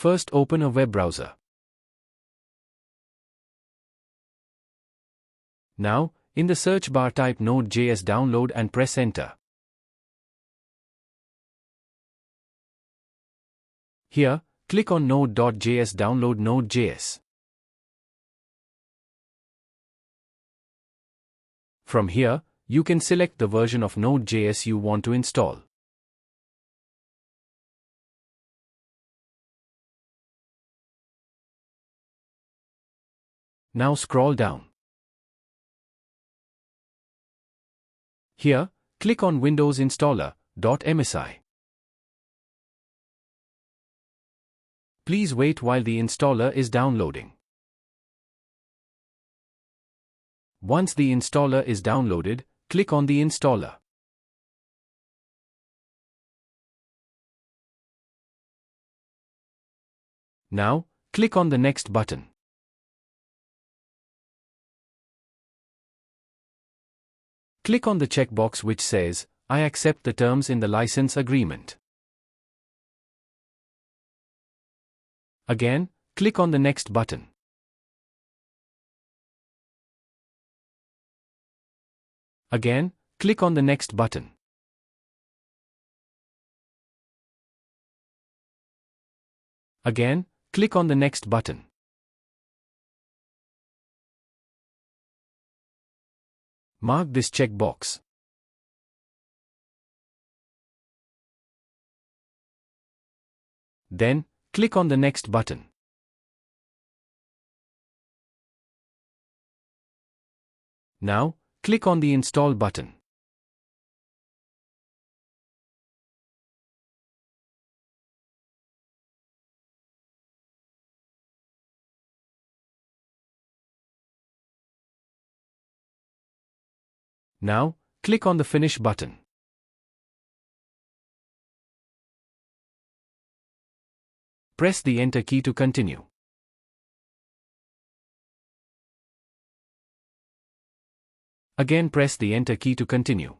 First open a web browser. Now, in the search bar type node.js download and press enter. Here, click on node.js download node.js. From here, you can select the version of node.js you want to install. Now scroll down. Here, click on Windows Installer.msi. Please wait while the installer is downloading. Once the installer is downloaded, click on the installer. Now, click on the Next button. Click on the checkbox which says, I accept the terms in the license agreement. Again, click on the Next button. Again, click on the Next button. Again, click on the Next button. Mark this checkbox. Then, click on the Next button. Now, click on the Install button. Now, click on the Finish button. Press the Enter key to continue. Again press the Enter key to continue.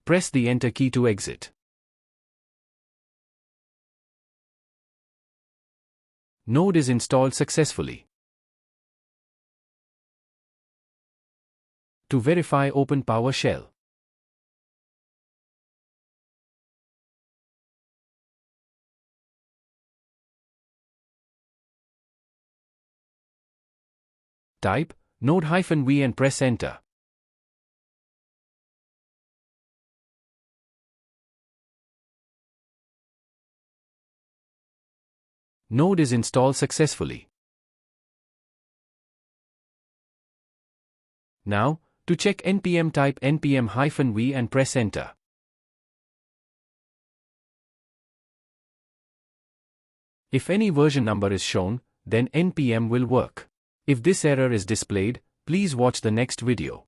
Press the Enter key to exit. Node is installed successfully. To verify, open PowerShell. Type node-v and press enter. Node is installed successfully. Now, to check npm, type npm-v and press enter. If any version number is shown, then npm will work. If this error is displayed, please watch the next video.